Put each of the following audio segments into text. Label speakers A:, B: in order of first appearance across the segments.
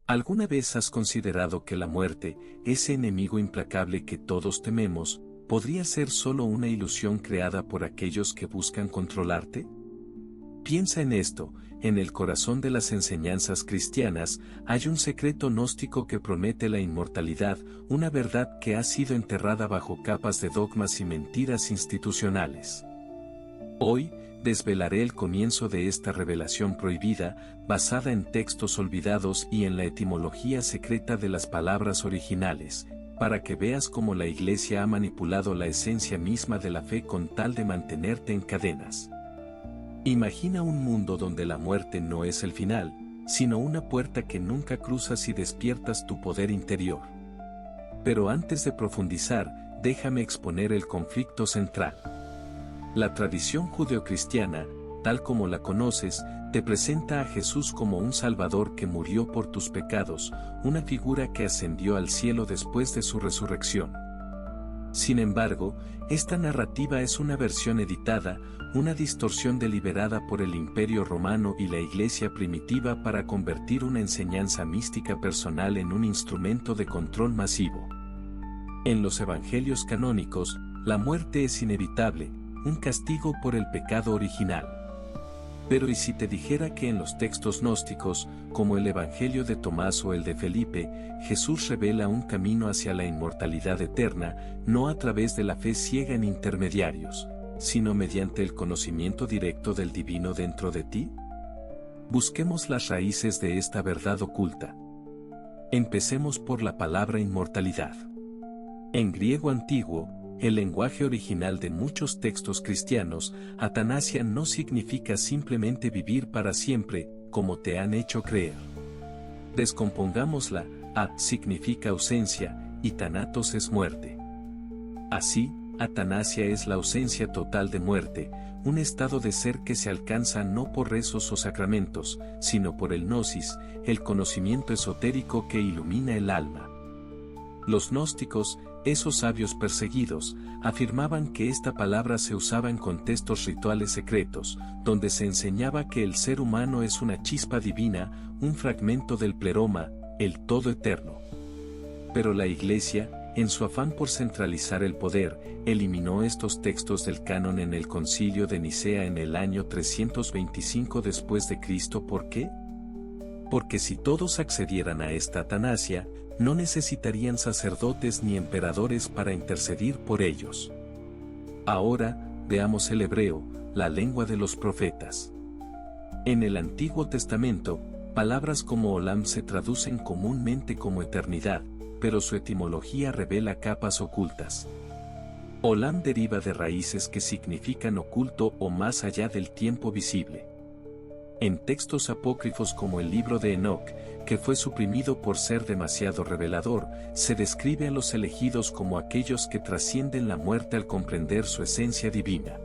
A: ¿Alguna vez has considerado que la muerte, ese enemigo implacable que todos tememos, podría ser solo una ilusión creada por aquellos que buscan controlarte? Piensa en esto, en el corazón de las enseñanzas cristianas, hay un secreto gnóstico que promete la inmortalidad, una verdad que ha sido enterrada bajo capas de dogmas y mentiras institucionales. Hoy, desvelaré el comienzo de esta revelación prohibida, basada en textos olvidados y en la etimología secreta de las palabras originales, para que veas cómo la Iglesia ha manipulado la esencia misma de la fe con tal de mantenerte en cadenas. Imagina un mundo donde la muerte no es el final, sino una puerta que nunca cruzas y despiertas tu poder interior. Pero antes de profundizar, déjame exponer el conflicto central. La tradición judeocristiana, tal como la conoces, te presenta a Jesús como un Salvador que murió por tus pecados, una figura que ascendió al cielo después de su resurrección. Sin embargo, esta narrativa es una versión editada, una distorsión deliberada por el Imperio Romano y la Iglesia primitiva para convertir una enseñanza mística personal en un instrumento de control masivo. En los evangelios canónicos, la muerte es inevitable, un castigo por el pecado original. Pero ¿y si te dijera que en los textos gnósticos, como el Evangelio de Tomás o el de Felipe, Jesús revela un camino hacia la inmortalidad eterna, no a través de la fe ciega en intermediarios, sino mediante el conocimiento directo del divino dentro de ti? Busquemos las raíces de esta verdad oculta. Empecemos por la palabra inmortalidad. En griego antiguo, el lenguaje original de muchos textos cristianos, atanasia no significa simplemente vivir para siempre, como te han hecho creer. Descompongámosla, significa ausencia, y thanatos es muerte. Así, atanasia es la ausencia total de muerte, un estado de ser que se alcanza no por rezos o sacramentos, sino por el gnosis, el conocimiento esotérico que ilumina el alma. Los gnósticos, esos sabios perseguidos, afirmaban que esta palabra se usaba en contextos rituales secretos, donde se enseñaba que el ser humano es una chispa divina, un fragmento del pleroma, el todo eterno. Pero la Iglesia, en su afán por centralizar el poder, eliminó estos textos del canon en el Concilio de Nicea en el año 325 después de Cristo. ¿Por qué? Porque si todos accedieran a esta atanasia, no necesitarían sacerdotes ni emperadores para interceder por ellos. Ahora, veamos el hebreo, la lengua de los profetas. En el Antiguo Testamento, palabras como olam se traducen comúnmente como eternidad, pero su etimología revela capas ocultas. Olam deriva de raíces que significan oculto o más allá del tiempo visible. En textos apócrifos como el libro de Enoc, que fue suprimido por ser demasiado revelador, se describe a los elegidos como aquellos que trascienden la muerte al comprender su esencia divina.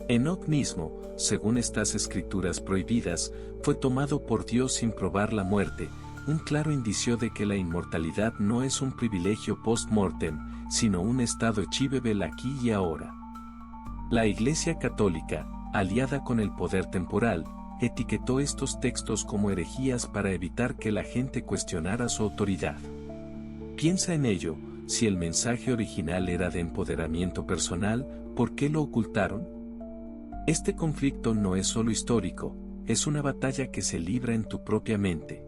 A: Enoc mismo, según estas escrituras prohibidas, fue tomado por Dios sin probar la muerte, un claro indicio de que la inmortalidad no es un privilegio post-mortem, sino un estado achievable aquí y ahora. La Iglesia Católica, aliada con el poder temporal, etiquetó estos textos como herejías para evitar que la gente cuestionara su autoridad. Piensa en ello, si el mensaje original era de empoderamiento personal, ¿por qué lo ocultaron? Este conflicto no es solo histórico, es una batalla que se libra en tu propia mente.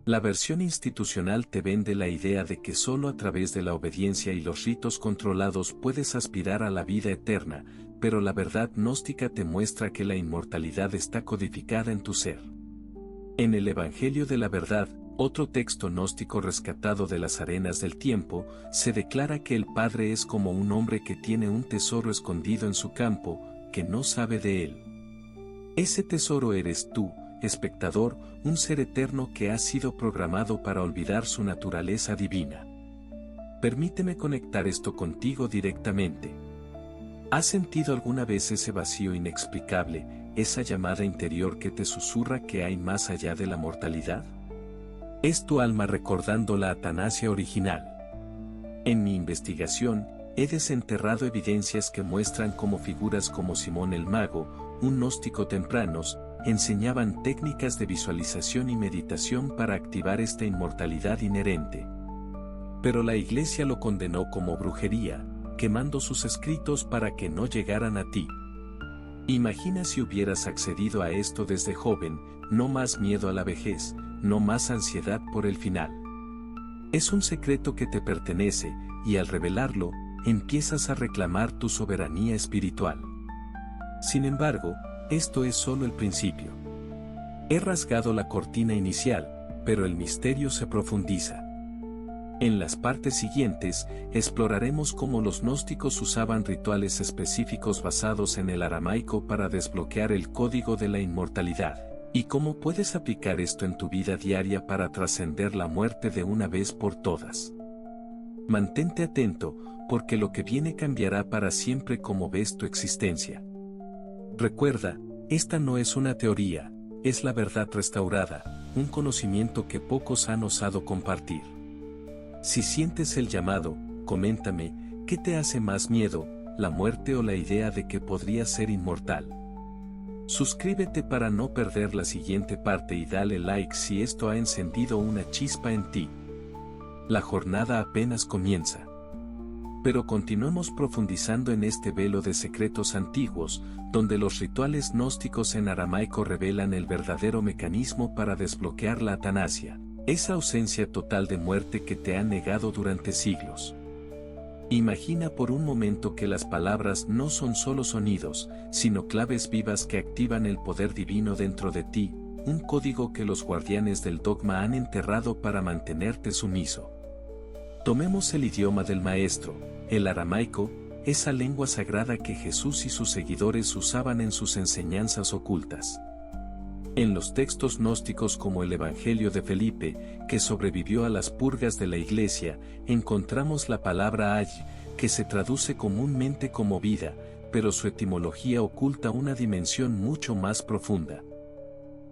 A: La versión institucional te vende la idea de que solo a través de la obediencia y los ritos controlados puedes aspirar a la vida eterna, pero la verdad gnóstica te muestra que la inmortalidad está codificada en tu ser. En el Evangelio de la Verdad, otro texto gnóstico rescatado de las arenas del tiempo, se declara que el Padre es como un hombre que tiene un tesoro escondido en su campo, que no sabe de él. Ese tesoro eres tú, espectador, un ser eterno que ha sido programado para olvidar su naturaleza divina. Permíteme conectar esto contigo directamente. ¿Has sentido alguna vez ese vacío inexplicable, esa llamada interior que te susurra que hay más allá de la mortalidad? Es tu alma recordando la atanasia original. En mi investigación, he desenterrado evidencias que muestran cómo figuras como Simón el Mago, un gnóstico tempranos, enseñaban técnicas de visualización y meditación para activar esta inmortalidad inherente. Pero la Iglesia lo condenó como brujería, quemando sus escritos para que no llegaran a ti. Imagina si hubieras accedido a esto desde joven, no más miedo a la vejez, no más ansiedad por el final. Es un secreto que te pertenece, y al revelarlo, empiezas a reclamar tu soberanía espiritual. Sin embargo, esto es solo el principio. He rasgado la cortina inicial, pero el misterio se profundiza. En las partes siguientes, exploraremos cómo los gnósticos usaban rituales específicos basados en el aramaico para desbloquear el código de la inmortalidad, y cómo puedes aplicar esto en tu vida diaria para trascender la muerte de una vez por todas. Mantente atento, porque lo que viene cambiará para siempre cómo ves tu existencia. Recuerda, esta no es una teoría, es la verdad restaurada, un conocimiento que pocos han osado compartir. Si sientes el llamado, coméntame, ¿qué te hace más miedo, la muerte o la idea de que podrías ser inmortal? Suscríbete para no perder la siguiente parte y dale like si esto ha encendido una chispa en ti. La jornada apenas comienza. Pero continuemos profundizando en este velo de secretos antiguos, donde los rituales gnósticos en aramaico revelan el verdadero mecanismo para desbloquear la atanasia. Esa ausencia total de muerte que te han negado durante siglos. Imagina por un momento que las palabras no son solo sonidos, sino claves vivas que activan el poder divino dentro de ti, un código que los guardianes del dogma han enterrado para mantenerte sumiso. Tomemos el idioma del Maestro, el aramaico, esa lengua sagrada que Jesús y sus seguidores usaban en sus enseñanzas ocultas. En los textos gnósticos como el Evangelio de Felipe, que sobrevivió a las purgas de la Iglesia, encontramos la palabra ay, que se traduce comúnmente como vida, pero su etimología oculta una dimensión mucho más profunda.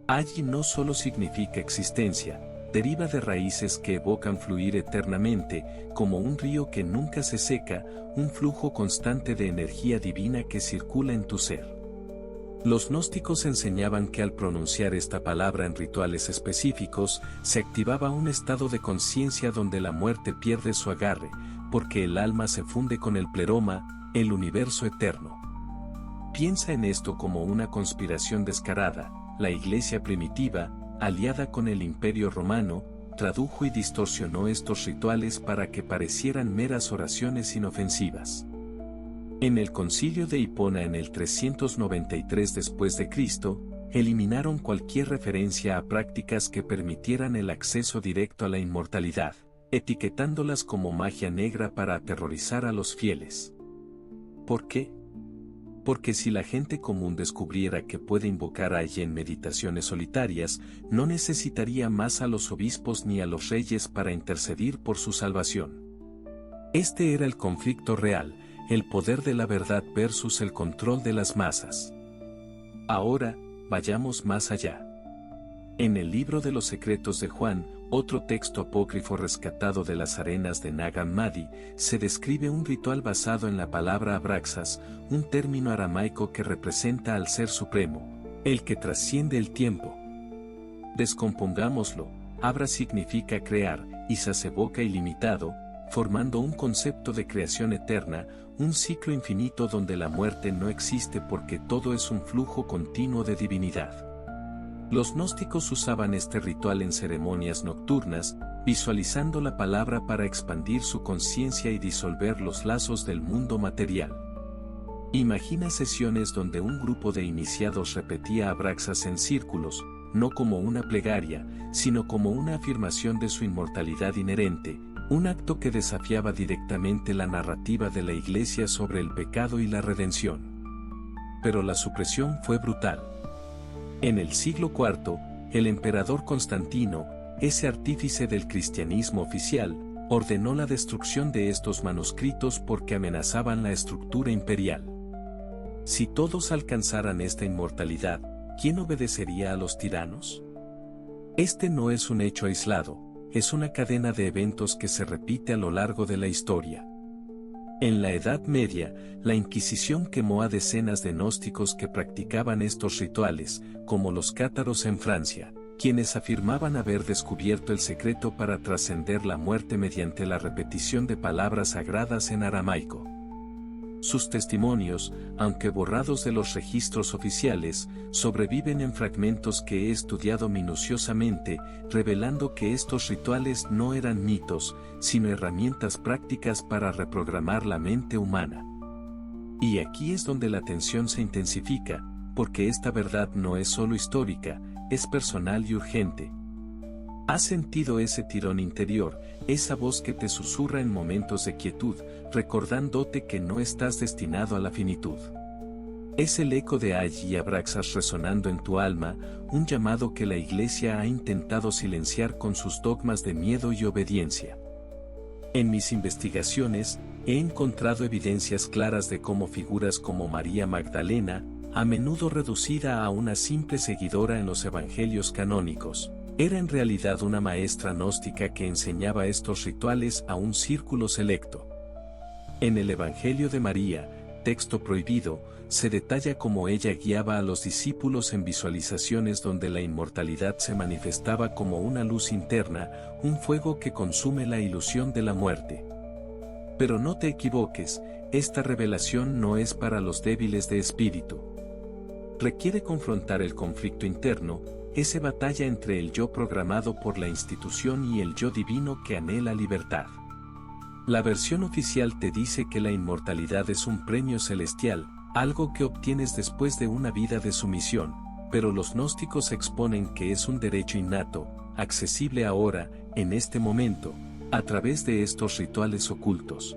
A: Ay no solo significa existencia, deriva de raíces que evocan fluir eternamente, como un río que nunca se seca, un flujo constante de energía divina que circula en tu ser. Los gnósticos enseñaban que al pronunciar esta palabra en rituales específicos, se activaba un estado de conciencia donde la muerte pierde su agarre, porque el alma se funde con el pleroma, el universo eterno. Piensa en esto como una conspiración descarada. La Iglesia primitiva, aliada con el Imperio Romano, tradujo y distorsionó estos rituales para que parecieran meras oraciones inofensivas. En el Concilio de Hipona en el 393 después de Cristo, eliminaron cualquier referencia a prácticas que permitieran el acceso directo a la inmortalidad, etiquetándolas como magia negra para aterrorizar a los fieles. ¿Por qué? Porque si la gente común descubriera que puede invocar a ella en meditaciones solitarias, no necesitaría más a los obispos ni a los reyes para interceder por su salvación. Este era el conflicto real, el poder de la verdad versus el control de las masas. Ahora, vayamos más allá. En el libro de los secretos de Juan, otro texto apócrifo rescatado de las arenas de Nag Hammadi, se describe un ritual basado en la palabra abraxas, un término aramaico que representa al Ser Supremo, el que trasciende el tiempo. Descompongámoslo, abra significa crear, y sas evoca ilimitado, formando un concepto de creación eterna, un ciclo infinito donde la muerte no existe porque todo es un flujo continuo de divinidad. Los gnósticos usaban este ritual en ceremonias nocturnas, visualizando la palabra para expandir su conciencia y disolver los lazos del mundo material. Imagina sesiones donde un grupo de iniciados repetía abraxas en círculos, no como una plegaria, sino como una afirmación de su inmortalidad inherente, un acto que desafiaba directamente la narrativa de la Iglesia sobre el pecado y la redención. Pero la supresión fue brutal. En el siglo IV, el emperador Constantino, ese artífice del cristianismo oficial, ordenó la destrucción de estos manuscritos porque amenazaban la estructura imperial. Si todos alcanzaran esta inmortalidad, ¿quién obedecería a los tiranos? Este no es un hecho aislado, es una cadena de eventos que se repite a lo largo de la historia. En la Edad Media, la Inquisición quemó a decenas de gnósticos que practicaban estos rituales, como los cátaros en Francia, quienes afirmaban haber descubierto el secreto para trascender la muerte mediante la repetición de palabras sagradas en aramaico. Sus testimonios, aunque borrados de los registros oficiales, sobreviven en fragmentos que he estudiado minuciosamente, revelando que estos rituales no eran mitos, sino herramientas prácticas para reprogramar la mente humana. Y aquí es donde la tensión se intensifica, porque esta verdad no es solo histórica, es personal y urgente. ¿Has sentido ese tirón interior, esa voz que te susurra en momentos de quietud, recordándote que no estás destinado a la finitud? Es el eco de Agi y Abraxas resonando en tu alma, un llamado que la Iglesia ha intentado silenciar con sus dogmas de miedo y obediencia. En mis investigaciones, he encontrado evidencias claras de cómo figuras como María Magdalena, a menudo reducida a una simple seguidora en los evangelios canónicos, era en realidad una maestra gnóstica que enseñaba estos rituales a un círculo selecto. En el Evangelio de María, texto prohibido, se detalla cómo ella guiaba a los discípulos en visualizaciones donde la inmortalidad se manifestaba como una luz interna, un fuego que consume la ilusión de la muerte. Pero no te equivoques, esta revelación no es para los débiles de espíritu. Requiere confrontar el conflicto interno, esa batalla entre el yo programado por la institución y el yo divino que anhela libertad. La versión oficial te dice que la inmortalidad es un premio celestial, algo que obtienes después de una vida de sumisión, pero los gnósticos exponen que es un derecho innato, accesible ahora, en este momento, a través de estos rituales ocultos.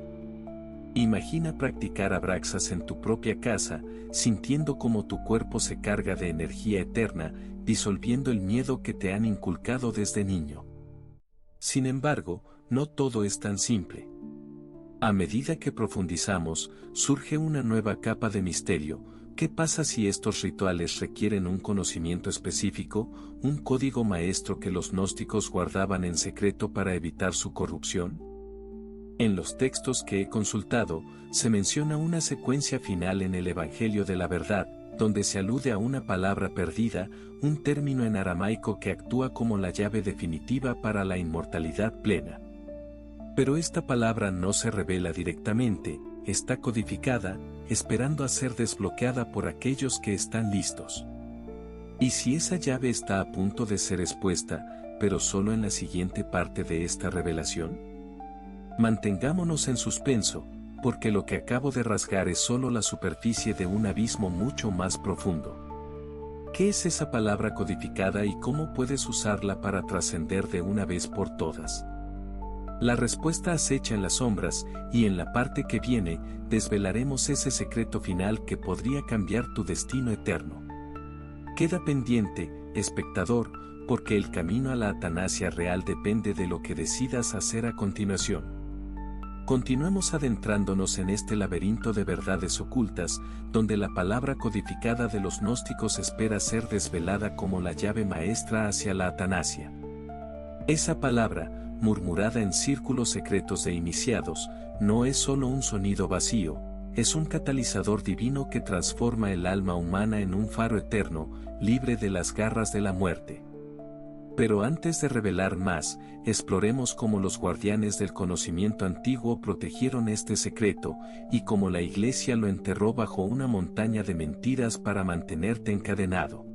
A: Imagina practicar abraxas en tu propia casa, sintiendo cómo tu cuerpo se carga de energía eterna, disolviendo el miedo que te han inculcado desde niño. Sin embargo, no todo es tan simple. A medida que profundizamos, surge una nueva capa de misterio. ¿Qué pasa si estos rituales requieren un conocimiento específico, un código maestro que los gnósticos guardaban en secreto para evitar su corrupción? En los textos que he consultado, se menciona una secuencia final en el Evangelio de la Verdad, donde se alude a una palabra perdida, un término en aramaico que actúa como la llave definitiva para la inmortalidad plena. Pero esta palabra no se revela directamente, está codificada, esperando a ser desbloqueada por aquellos que están listos. ¿Y si esa llave está a punto de ser expuesta, pero solo en la siguiente parte de esta revelación? Mantengámonos en suspenso, porque lo que acabo de rasgar es solo la superficie de un abismo mucho más profundo. ¿Qué es esa palabra codificada y cómo puedes usarla para trascender de una vez por todas? La respuesta acecha en las sombras, y en la parte que viene, desvelaremos ese secreto final que podría cambiar tu destino eterno. Queda pendiente, espectador, porque el camino a la atanasia real depende de lo que decidas hacer a continuación. Continuemos adentrándonos en este laberinto de verdades ocultas, donde la palabra codificada de los gnósticos espera ser desvelada como la llave maestra hacia la atanasia. Esa palabra, murmurada en círculos secretos de iniciados, no es solo un sonido vacío, es un catalizador divino que transforma el alma humana en un faro eterno, libre de las garras de la muerte. Pero antes de revelar más, exploremos cómo los guardianes del conocimiento antiguo protegieron este secreto, y cómo la Iglesia lo enterró bajo una montaña de mentiras para mantenerte encadenado.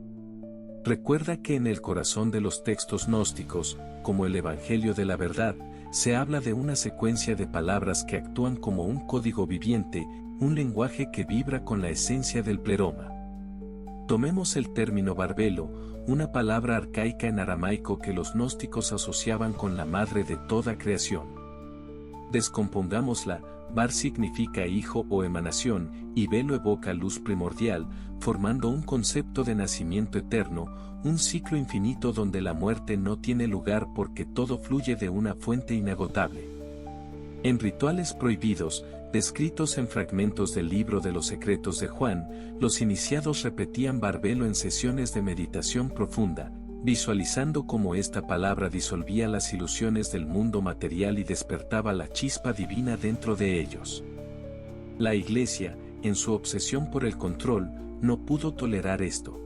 A: Recuerda que en el corazón de los textos gnósticos, como el Evangelio de la Verdad, se habla de una secuencia de palabras que actúan como un código viviente, un lenguaje que vibra con la esencia del pleroma. Tomemos el término barbelo, una palabra arcaica en aramaico que los gnósticos asociaban con la madre de toda creación. Descompongámosla. Bar significa hijo o emanación, y velo evoca luz primordial, formando un concepto de nacimiento eterno, un ciclo infinito donde la muerte no tiene lugar porque todo fluye de una fuente inagotable. En rituales prohibidos, descritos en fragmentos del libro de los secretos de Juan, los iniciados repetían barbelo en sesiones de meditación profunda, visualizando cómo esta palabra disolvía las ilusiones del mundo material y despertaba la chispa divina dentro de ellos. La Iglesia, en su obsesión por el control, no pudo tolerar esto.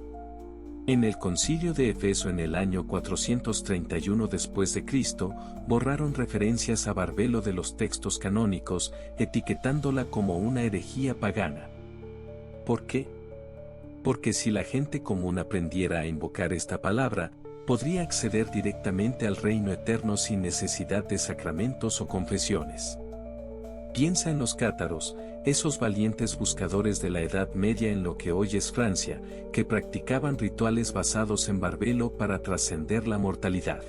A: En el Concilio de Éfeso en el año 431 después de Cristo, borraron referencias a Barbelo de los textos canónicos, etiquetándola como una herejía pagana. ¿Por qué? Porque si la gente común aprendiera a invocar esta palabra, podría acceder directamente al reino eterno sin necesidad de sacramentos o confesiones. Piensa en los cátaros, esos valientes buscadores de la Edad Media en lo que hoy es Francia, que practicaban rituales basados en Barbelo para trascender la mortalidad.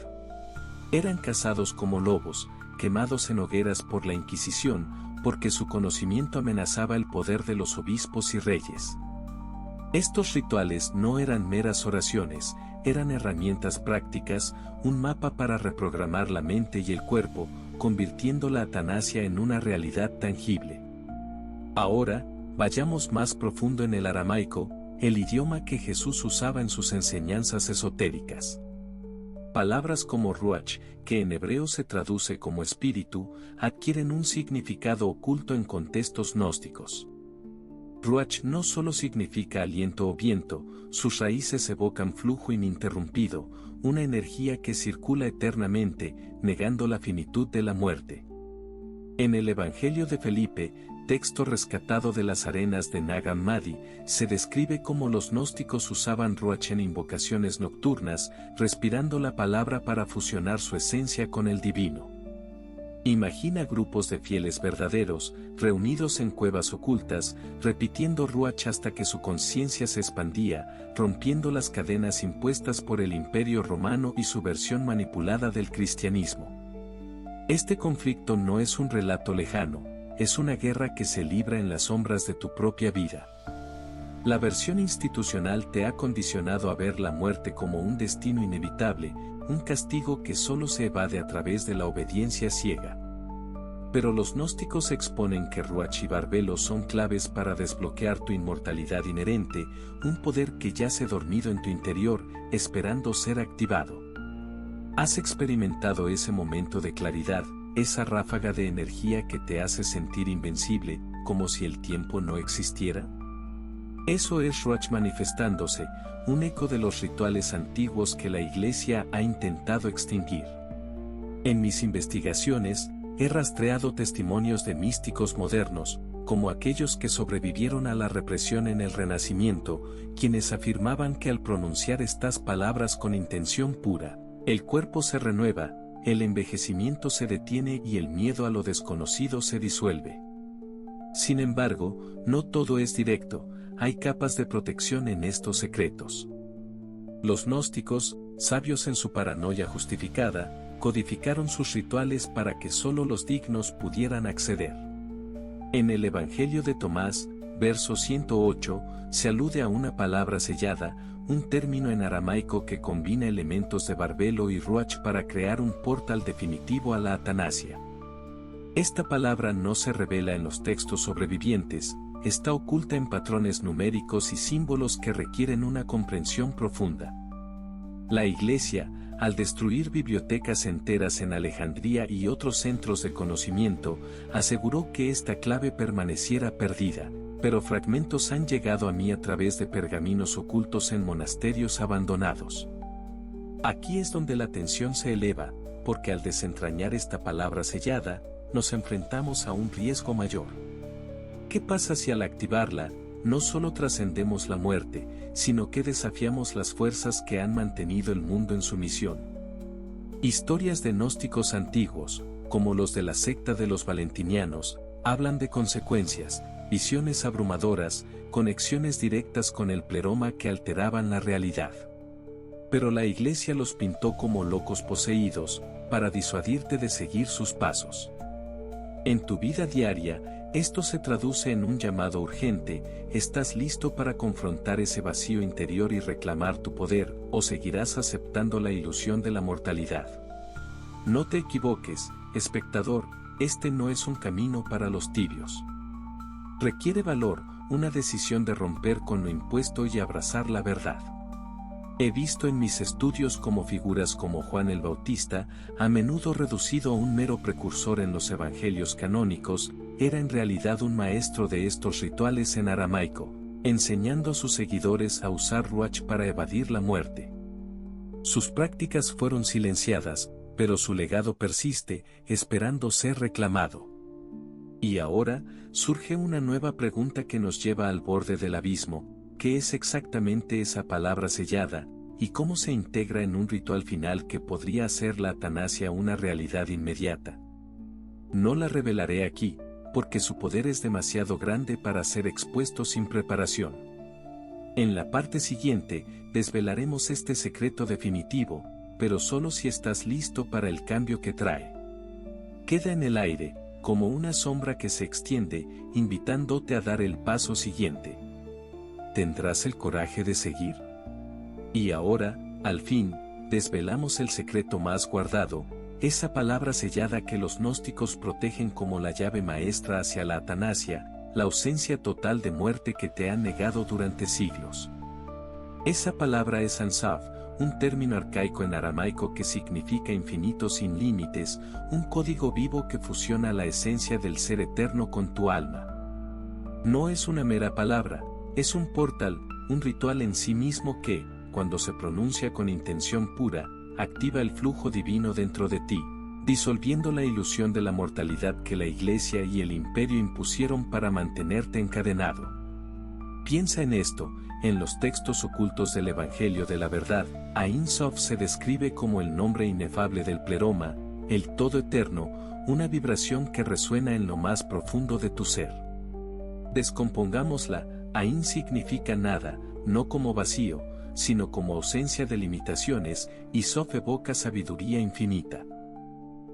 A: Eran cazados como lobos, quemados en hogueras por la Inquisición, porque su conocimiento amenazaba el poder de los obispos y reyes. Estos rituales no eran meras oraciones, eran herramientas prácticas, un mapa para reprogramar la mente y el cuerpo, convirtiendo la atanasia en una realidad tangible. Ahora, vayamos más profundo en el aramaico, el idioma que Jesús usaba en sus enseñanzas esotéricas. Palabras como ruach, que en hebreo se traduce como espíritu, adquieren un significado oculto en contextos gnósticos. Ruach no solo significa aliento o viento, sus raíces evocan flujo ininterrumpido, una energía que circula eternamente, negando la finitud de la muerte. En el Evangelio de Felipe, texto rescatado de las arenas de Nag Hammadi, se describe cómo los gnósticos usaban Ruach en invocaciones nocturnas, respirando la palabra para fusionar su esencia con el divino. Imagina grupos de fieles verdaderos, reunidos en cuevas ocultas, repitiendo Ruach hasta que su conciencia se expandía, rompiendo las cadenas impuestas por el Imperio Romano y su versión manipulada del cristianismo. Este conflicto no es un relato lejano, es una guerra que se libra en las sombras de tu propia vida. La versión institucional te ha condicionado a ver la muerte como un destino inevitable, un castigo que solo se evade a través de la obediencia ciega. Pero los gnósticos exponen que Ruach y Barbelo son claves para desbloquear tu inmortalidad inherente, un poder que yace dormido en tu interior, esperando ser activado. ¿Has experimentado ese momento de claridad, esa ráfaga de energía que te hace sentir invencible, como si el tiempo no existiera? Eso es Ruach manifestándose, un eco de los rituales antiguos que la Iglesia ha intentado extinguir. En mis investigaciones, he rastreado testimonios de místicos modernos, como aquellos que sobrevivieron a la represión en el Renacimiento, quienes afirmaban que al pronunciar estas palabras con intención pura, el cuerpo se renueva, el envejecimiento se detiene y el miedo a lo desconocido se disuelve. Sin embargo, no todo es directo, hay capas de protección en estos secretos. Los gnósticos, sabios en su paranoia justificada, codificaron sus rituales para que solo los dignos pudieran acceder. En el Evangelio de Tomás, verso 108, se alude a una palabra sellada, un término en aramaico que combina elementos de Barbelo y Ruach para crear un portal definitivo a la atanasia. Esta palabra no se revela en los textos sobrevivientes, está oculta en patrones numéricos y símbolos que requieren una comprensión profunda. La Iglesia, al destruir bibliotecas enteras en Alejandría y otros centros de conocimiento, aseguró que esta clave permaneciera perdida, pero fragmentos han llegado a mí a través de pergaminos ocultos en monasterios abandonados. Aquí es donde la tensión se eleva, porque al desentrañar esta palabra sellada, nos enfrentamos a un riesgo mayor. ¿Qué pasa si al activarla, no solo trascendemos la muerte, sino que desafiamos las fuerzas que han mantenido el mundo en sumisión? Historias de gnósticos antiguos, como los de la secta de los valentinianos, hablan de consecuencias, visiones abrumadoras, conexiones directas con el pleroma que alteraban la realidad. Pero la Iglesia los pintó como locos poseídos, para disuadirte de seguir sus pasos. En tu vida diaria, esto se traduce en un llamado urgente: ¿estás listo para confrontar ese vacío interior y reclamar tu poder, o seguirás aceptando la ilusión de la mortalidad? No te equivoques, espectador, este no es un camino para los tibios. Requiere valor, una decisión de romper con lo impuesto y abrazar la verdad. He visto en mis estudios cómo figuras como Juan el Bautista, a menudo reducido a un mero precursor en los evangelios canónicos, era en realidad un maestro de estos rituales en aramaico, enseñando a sus seguidores a usar ruach para evadir la muerte. Sus prácticas fueron silenciadas, pero su legado persiste, esperando ser reclamado. Y ahora, surge una nueva pregunta que nos lleva al borde del abismo: ¿qué es exactamente esa palabra sellada, y cómo se integra en un ritual final que podría hacer la atanasia una realidad inmediata? No la revelaré aquí, porque su poder es demasiado grande para ser expuesto sin preparación. En la parte siguiente, desvelaremos este secreto definitivo, pero solo si estás listo para el cambio que trae. Queda en el aire, como una sombra que se extiende, invitándote a dar el paso siguiente. ¿Tendrás el coraje de seguir? Y ahora, al fin, desvelamos el secreto más guardado, esa palabra sellada que los gnósticos protegen como la llave maestra hacia la atanasia, la ausencia total de muerte que te han negado durante siglos. Esa palabra es Ansaf, un término arcaico en aramaico que significa infinito sin límites, un código vivo que fusiona la esencia del ser eterno con tu alma. No es una mera palabra, es un portal, un ritual en sí mismo que, cuando se pronuncia con intención pura, activa el flujo divino dentro de ti, disolviendo la ilusión de la mortalidad que la Iglesia y el Imperio impusieron para mantenerte encadenado. Piensa en esto: en los textos ocultos del Evangelio de la Verdad, Ein Sof se describe como el nombre inefable del pleroma, el todo eterno, una vibración que resuena en lo más profundo de tu ser. Descompongámosla: Ain significa nada, no como vacío, sino como ausencia de limitaciones, y Sof evoca sabiduría infinita.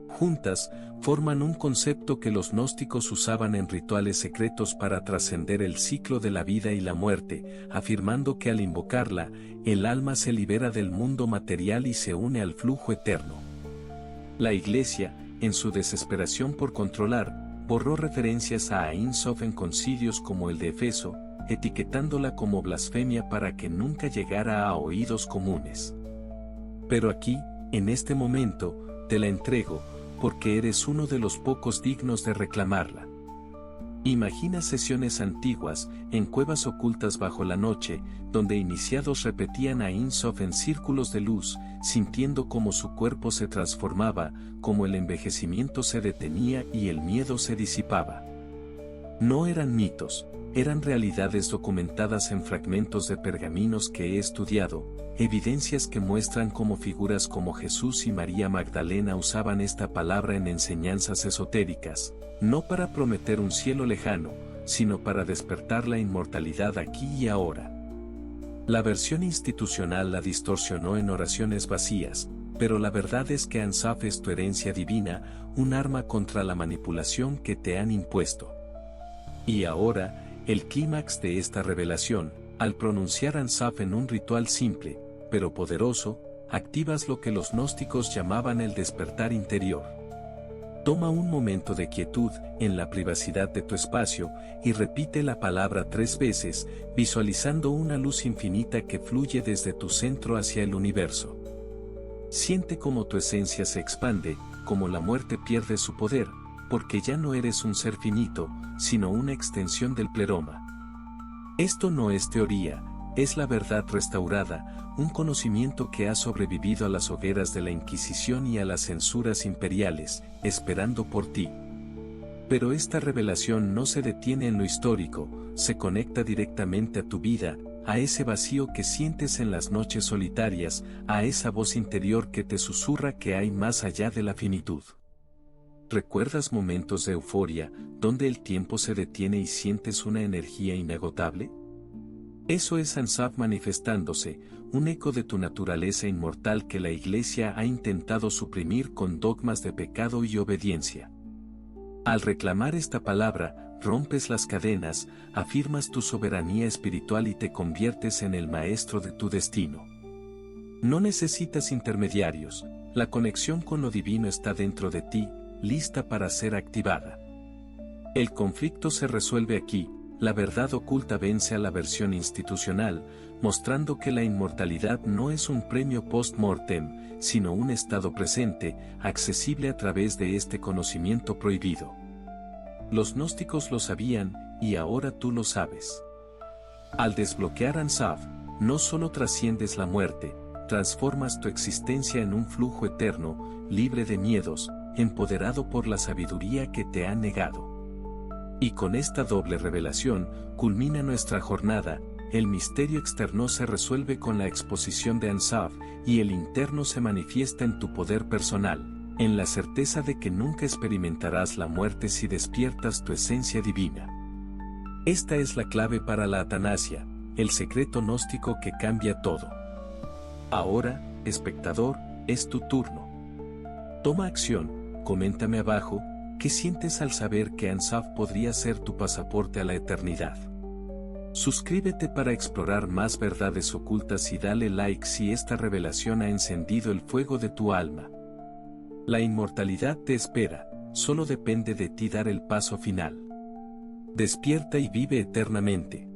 A: Juntas, forman un concepto que los gnósticos usaban en rituales secretos para trascender el ciclo de la vida y la muerte, afirmando que al invocarla, el alma se libera del mundo material y se une al flujo eterno. La Iglesia, en su desesperación por controlar, borró referencias a Ain Sof en concilios como el de Efeso, etiquetándola como blasfemia para que nunca llegara a oídos comunes. Pero aquí, en este momento, te la entrego, porque eres uno de los pocos dignos de reclamarla. Imagina sesiones antiguas, en cuevas ocultas bajo la noche, donde iniciados repetían a Ein Sof en círculos de luz, sintiendo cómo su cuerpo se transformaba, cómo el envejecimiento se detenía y el miedo se disipaba. No eran mitos, eran realidades documentadas en fragmentos de pergaminos que he estudiado, evidencias que muestran cómo figuras como Jesús y María Magdalena usaban esta palabra en enseñanzas esotéricas, no para prometer un cielo lejano, sino para despertar la inmortalidad aquí y ahora. La versión institucional la distorsionó en oraciones vacías, pero la verdad es que Ansaf es tu herencia divina, un arma contra la manipulación que te han impuesto. Y ahora, el clímax de esta revelación: al pronunciar Ansaf en un ritual simple, pero poderoso, activas lo que los gnósticos llamaban el despertar interior. Toma un momento de quietud, en la privacidad de tu espacio, y repite la palabra 3 veces, visualizando una luz infinita que fluye desde tu centro hacia el universo. Siente cómo tu esencia se expande, cómo la muerte pierde su poder, porque ya no eres un ser finito, sino una extensión del pleroma. Esto no es teoría, es la verdad restaurada, un conocimiento que ha sobrevivido a las hogueras de la Inquisición y a las censuras imperiales, esperando por ti. Pero esta revelación no se detiene en lo histórico, se conecta directamente a tu vida, a ese vacío que sientes en las noches solitarias, a esa voz interior que te susurra que hay más allá de la finitud. ¿Recuerdas momentos de euforia, donde el tiempo se detiene y sientes una energía inagotable? Eso es Ansaf manifestándose, un eco de tu naturaleza inmortal que la Iglesia ha intentado suprimir con dogmas de pecado y obediencia. Al reclamar esta palabra, rompes las cadenas, afirmas tu soberanía espiritual y te conviertes en el maestro de tu destino. No necesitas intermediarios, la conexión con lo divino está dentro de ti, lista para ser activada. El conflicto se resuelve aquí, la verdad oculta vence a la versión institucional, mostrando que la inmortalidad no es un premio post-mortem, sino un estado presente, accesible a través de este conocimiento prohibido. Los gnósticos lo sabían, y ahora tú lo sabes. Al desbloquear Ansaf, no solo trasciendes la muerte, transformas tu existencia en un flujo eterno, libre de miedos, empoderado por la sabiduría que te ha negado. Y con esta doble revelación, culmina nuestra jornada, el misterio externo se resuelve con la exposición de Ansaf, y el interno se manifiesta en tu poder personal, en la certeza de que nunca experimentarás la muerte si despiertas tu esencia divina. Esta es la clave para la atanasia, el secreto gnóstico que cambia todo. Ahora, espectador, es tu turno. Toma acción, coméntame abajo, ¿qué sientes al saber que Ansaf podría ser tu pasaporte a la eternidad? Suscríbete para explorar más verdades ocultas y dale like si esta revelación ha encendido el fuego de tu alma. La inmortalidad te espera, solo depende de ti dar el paso final. Despierta y vive eternamente.